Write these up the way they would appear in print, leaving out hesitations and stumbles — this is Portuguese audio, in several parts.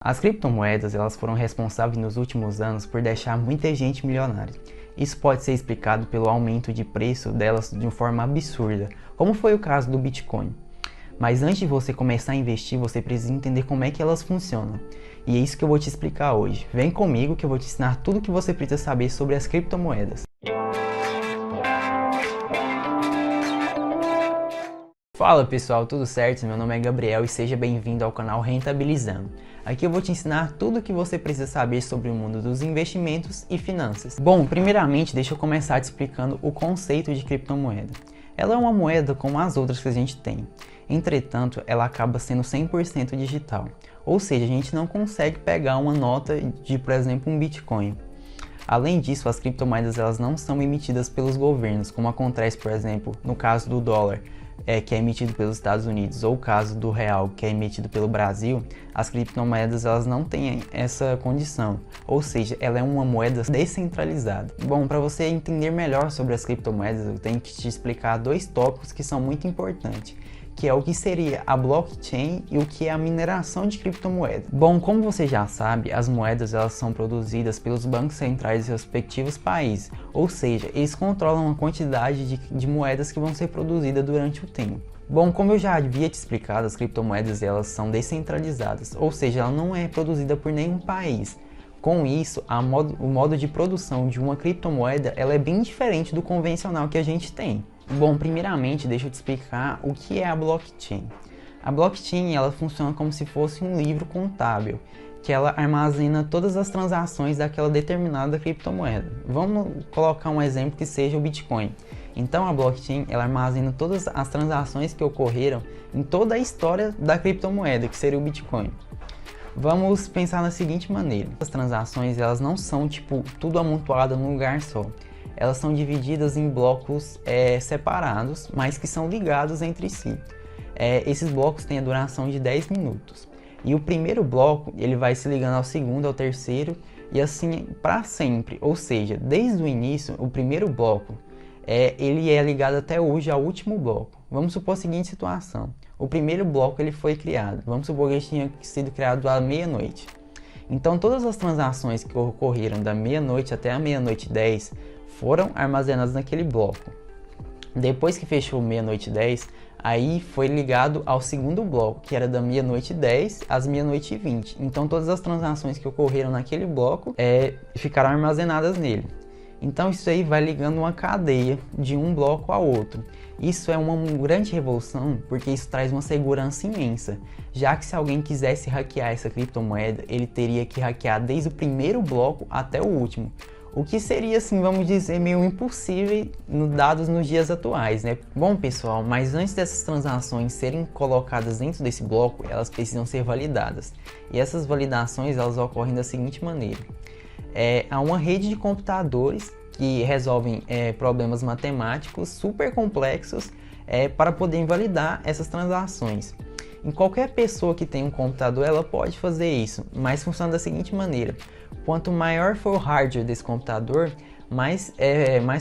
As criptomoedas elas foram responsáveis nos últimos anos por deixar muita gente milionária. Isso pode ser explicado pelo aumento de preço delas de uma forma absurda, como foi o caso do Bitcoin. Mas antes de você começar a investir, você precisa entender como é que elas funcionam. E é isso que eu vou te explicar hoje. Vem comigo que eu vou te ensinar tudo o que você precisa saber sobre as criptomoedas. Fala pessoal, tudo certo? Meu nome é Gabriel e seja bem-vindo ao canal Rentabilizando. Aqui eu vou te ensinar tudo o que você precisa saber sobre o mundo dos investimentos e finanças. Bom, primeiramente deixa eu começar te explicando o conceito de criptomoeda. Ela é uma moeda como as outras que a gente tem. Entretanto, ela acaba sendo 100% digital. Ou seja, a gente não consegue pegar uma nota de, por exemplo, um Bitcoin. Além disso, as criptomoedas elas não são emitidas pelos governos, como acontece, por exemplo, no caso do dólar, que é emitido pelos Estados Unidos, ou o caso do real, que é emitido pelo Brasil. As criptomoedas elas não têm essa condição, ou seja, ela é uma moeda descentralizada. Bom, para você entender melhor sobre as criptomoedas, eu tenho que te explicar dois tópicos que são muito importantes, que é o que seria a blockchain e o que é a mineração de criptomoedas. Bom, como você já sabe, as moedas elas são produzidas pelos bancos centrais dos respectivos países, ou seja, eles controlam a quantidade de moedas que vão ser produzidas durante o tempo. Bom, como eu já havia te explicado, as criptomoedas elas são descentralizadas, ou seja, ela não é produzida por nenhum país. Com isso, o modo de produção de uma criptomoeda ela é bem diferente do convencional que a gente tem. Bom, primeiramente, deixa eu te explicar o que é a blockchain. A blockchain ela funciona como se fosse um livro contábil, que ela armazena todas as transações daquela determinada criptomoeda. Vamos colocar um exemplo que seja o Bitcoin. Então a blockchain ela armazena todas as transações que ocorreram em toda a história da criptomoeda, que seria o Bitcoin. Vamos pensar da seguinte maneira: as transações elas não são tipo tudo amontoado num lugar só. Elas são divididas em blocos separados, mas que são ligados entre si. Esses blocos têm a duração de 10 minutos. E o primeiro bloco ele vai se ligando ao segundo, ao terceiro e assim para sempre. Ou seja, desde o início, o primeiro bloco ele é ligado até hoje ao último bloco. Vamos supor a seguinte situação: o primeiro bloco ele foi criado. Vamos supor que ele tinha sido criado à meia-noite. Então todas as transações que ocorreram da meia-noite até a meia-noite 10 foram armazenadas naquele bloco. Depois que fechou meia-noite 10, aí foi ligado ao segundo bloco, que era da meia-noite 10 às meia-noite 20. Então todas as transações que ocorreram naquele bloco ficaram armazenadas nele. Então isso aí vai ligando uma cadeia de um bloco ao outro. Isso é uma grande revolução porque isso traz uma segurança imensa, já que se alguém quisesse hackear essa criptomoeda, ele teria que hackear desde o primeiro bloco até o último. O que seria, assim, vamos dizer, meio impossível dados nos dias atuais, né? Bom, pessoal, mas antes dessas transações serem colocadas dentro desse bloco, elas precisam ser validadas. E essas validações, elas ocorrem da seguinte maneira. Há uma rede de computadores que resolvem problemas matemáticos super complexos para poder validar essas transações. Em qualquer pessoa que tem um computador, ela pode fazer isso, mas funciona da seguinte maneira: quanto maior for o hardware desse computador, mais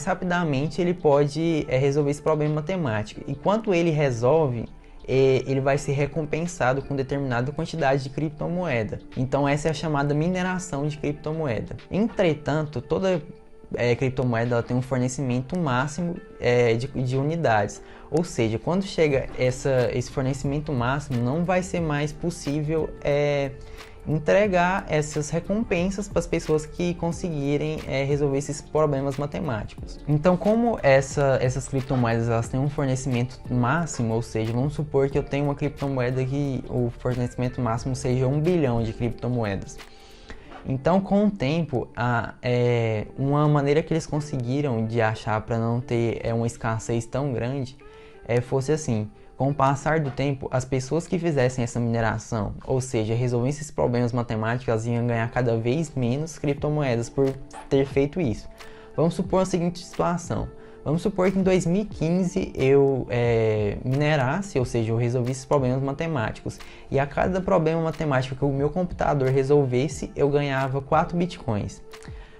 rapidamente ele pode resolver esse problema matemático. E quanto ele resolve, ele vai ser recompensado com determinada quantidade de criptomoeda. Então essa é a chamada mineração de criptomoeda. Entretanto, toda criptomoeda ela tem um fornecimento máximo de unidades. Ou seja, quando chega esse fornecimento máximo, não vai ser mais possível entregar essas recompensas para as pessoas que conseguirem resolver esses problemas matemáticos. Então, como essas criptomoedas elas têm um fornecimento máximo, ou seja, vamos supor que eu tenho uma criptomoeda que o fornecimento máximo seja 1 bilhão de criptomoedas. Então, com o tempo, uma maneira que eles conseguiram de achar para não ter uma escassez tão grande fosse assim: com o passar do tempo, as pessoas que fizessem essa mineração, ou seja, resolvessem esses problemas matemáticos, elas iam ganhar cada vez menos criptomoedas por ter feito isso. Vamos supor a seguinte situação: vamos supor que em 2015 eu minerasse, ou seja, eu resolvesse esses problemas matemáticos, e a cada problema matemático que o meu computador resolvesse, eu ganhava 4 bitcoins.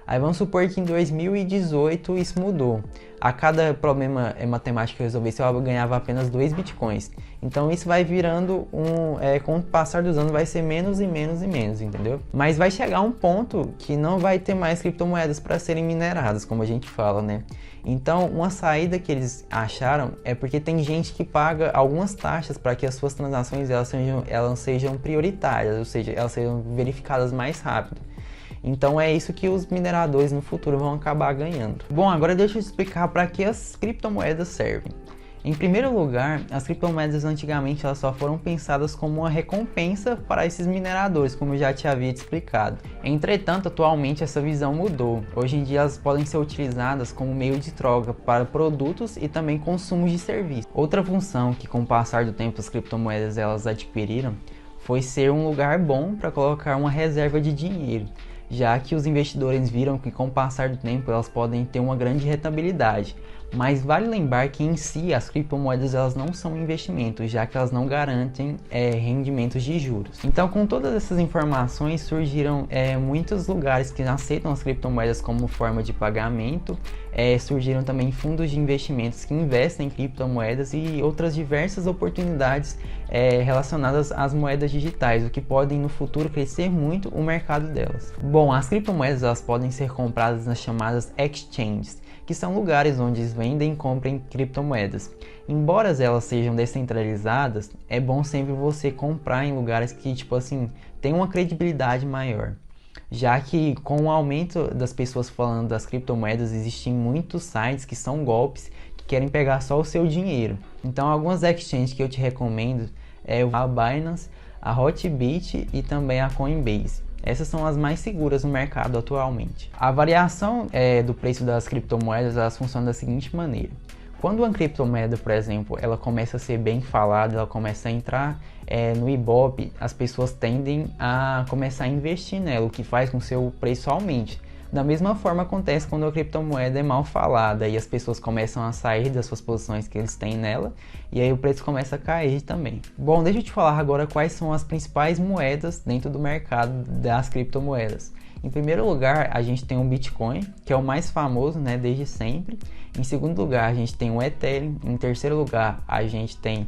Aí vamos supor que em 2018 isso mudou. A cada problema matemático que eu resolvesse, eu ganhava apenas 2 bitcoins. Então isso vai virando com o passar dos anos vai ser menos e menos e menos, entendeu? Mas vai chegar um ponto que não vai ter mais criptomoedas para serem mineradas, como a gente fala, né? Então uma saída que eles acharam é porque tem gente que paga algumas taxas para que as suas transações elas sejam prioritárias, ou seja, elas sejam verificadas mais rápido. Então é isso que os mineradores no futuro vão acabar ganhando. Bom, agora deixa eu explicar para que as criptomoedas servem. Em primeiro lugar, as criptomoedas antigamente elas só foram pensadas como uma recompensa para esses mineradores, como eu já te havia explicado. Entretanto, atualmente essa visão mudou. Hoje em dia elas podem ser utilizadas como meio de troca para produtos e também consumos de serviço. Outra função que com o passar do tempo as criptomoedas elas adquiriram foi ser um lugar bom para colocar uma reserva de dinheiro, já que os investidores viram que com o passar do tempo elas podem ter uma grande rentabilidade. Mas vale lembrar que em si as criptomoedas elas não são investimentos, já que elas não garantem rendimentos de juros. Então com todas essas informações surgiram muitos lugares que aceitam as criptomoedas como forma de pagamento, surgiram também fundos de investimentos que investem em criptomoedas e outras diversas oportunidades relacionadas às moedas digitais, o que podem no futuro crescer muito o mercado delas. Bom, as criptomoedas elas podem ser compradas nas chamadas exchanges, que são lugares onde vendem e compram criptomoedas. Embora elas sejam descentralizadas, é bom sempre você comprar em lugares que, tipo assim, tem uma credibilidade maior. Já que com o aumento das pessoas falando das criptomoedas, existem muitos sites que são golpes, que querem pegar só o seu dinheiro. Então algumas exchanges que eu te recomendo é a Binance, a Hotbit e também a Coinbase. Essas são as mais seguras no mercado atualmente. A variação do preço das criptomoedas elas funcionam da seguinte maneira. Quando uma criptomoeda, por exemplo, ela começa a ser bem falada, ela começa a entrar no Ibope, as pessoas tendem a começar a investir nela, o que faz com que o seu preço aumente. Da mesma forma acontece quando a criptomoeda é mal falada e as pessoas começam a sair das suas posições que eles têm nela e aí o preço começa a cair também. Bom, deixa eu te falar agora quais são as principais moedas dentro do mercado das criptomoedas. Em primeiro lugar, a gente tem o Bitcoin, que é o mais famoso, né, desde sempre. Em segundo lugar, a gente tem o Ethereum. Em terceiro lugar, a gente tem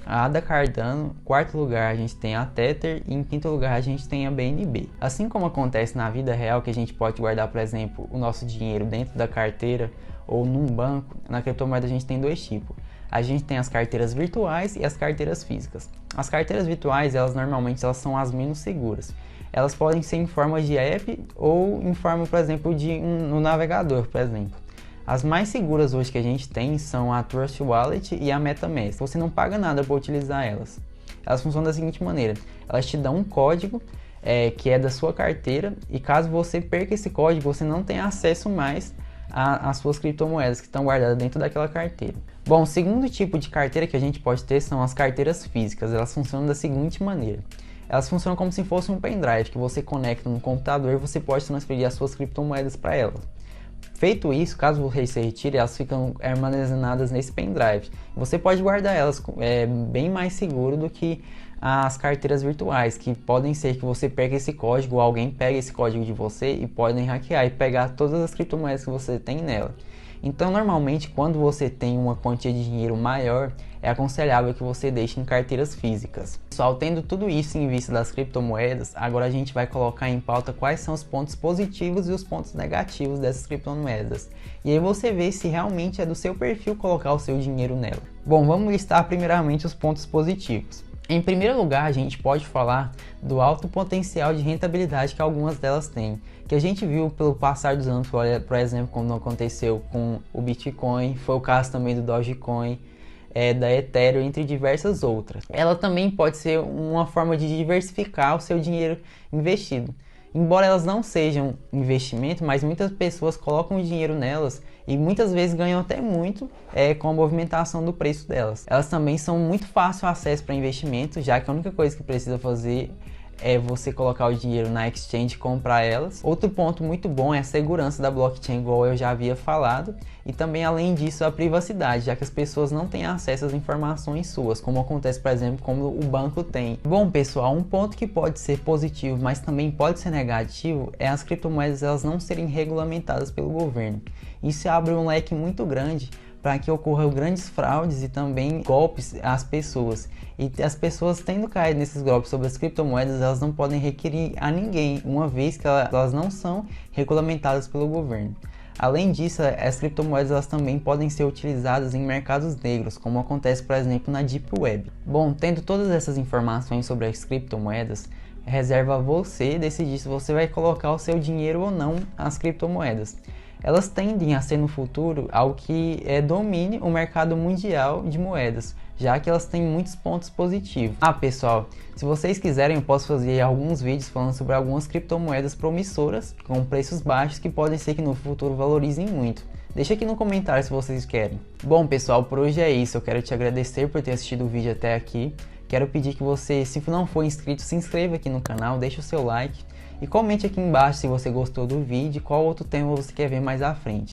a ADA Cardano. Em quarto lugar, a gente tem a Tether. E em quinto lugar, a gente tem a BNB. Assim como acontece na vida real, que a gente pode guardar, por exemplo, o nosso dinheiro dentro da carteira ou num banco, na criptomoeda a gente tem dois tipos. A gente tem as carteiras virtuais e as carteiras físicas. As carteiras virtuais, normalmente são as menos seguras. Elas podem ser em forma de app ou em forma, por exemplo, no navegador, por exemplo. As mais seguras hoje que a gente tem são a Trust Wallet e a MetaMask. Você não paga nada para utilizar elas. Elas funcionam da seguinte maneira. Elas te dão um código que é da sua carteira e caso você perca esse código, você não tem acesso mais às suas criptomoedas que estão guardadas dentro daquela carteira. Bom, o segundo tipo de carteira que a gente pode ter são as carteiras físicas. Elas funcionam da seguinte maneira. Elas funcionam como se fosse um pendrive que você conecta no computador e você pode transferir as suas criptomoedas para elas. Feito isso, caso você retire, elas ficam armazenadas nesse pendrive. Você pode guardar elas bem mais seguro do que as carteiras virtuais, que podem ser que você perca esse código ou alguém pegue esse código de você e podem hackear e pegar todas as criptomoedas que você tem nela. Então, normalmente, quando você tem uma quantia de dinheiro maior, é aconselhável que você deixe em carteiras físicas. Pessoal, tendo tudo isso em vista das criptomoedas, agora a gente vai colocar em pauta quais são os pontos positivos e os pontos negativos dessas criptomoedas. E aí você vê se realmente é do seu perfil colocar o seu dinheiro nela. Bom, vamos listar primeiramente os pontos positivos. Em primeiro lugar, a gente pode falar do alto potencial de rentabilidade que algumas delas têm, que a gente viu pelo passar dos anos, por exemplo, quando aconteceu com o Bitcoin, foi o caso também do Dogecoin, da Ethereum, entre diversas outras. Ela também pode ser uma forma de diversificar o seu dinheiro investido. Embora elas não sejam investimento, mas muitas pessoas colocam dinheiro nelas e muitas vezes ganham até muito com a movimentação do preço delas. Elas também são muito fácil acesso para investimento, já que a única coisa que precisa fazer é você colocar o dinheiro na exchange e comprar elas. Outro ponto muito bom é a segurança da blockchain, igual eu já havia falado, e também além disso a privacidade, já que as pessoas não têm acesso às informações suas, como acontece, por exemplo, como o banco tem. Bom, pessoal, um ponto que pode ser positivo, mas também pode ser negativo, é as criptomoedas elas não serem regulamentadas pelo governo. Isso abre um leque muito grande para que ocorram grandes fraudes e também golpes às pessoas. E as pessoas tendo caído nesses golpes sobre as criptomoedas, elas não podem requerir a ninguém, uma vez que elas não são regulamentadas pelo governo. Além disso, as criptomoedas elas também podem ser utilizadas em mercados negros, como acontece, por exemplo, na Deep Web. Bom, tendo todas essas informações sobre as criptomoedas, reserva a você decidir se você vai colocar o seu dinheiro ou não nas criptomoedas. Elas tendem a ser no futuro algo que domine o mercado mundial de moedas, já que elas têm muitos pontos positivos. Pessoal, se vocês quiserem eu posso fazer alguns vídeos falando sobre algumas criptomoedas promissoras, com preços baixos que podem ser que no futuro valorizem muito. Deixa aqui no comentário se vocês querem. Bom pessoal, por hoje é isso, eu quero te agradecer por ter assistido o vídeo até aqui. Quero pedir que você, se não for inscrito, se inscreva aqui no canal, deixe o seu like. E comente aqui embaixo se você gostou do vídeo e qual outro tema você quer ver mais à frente.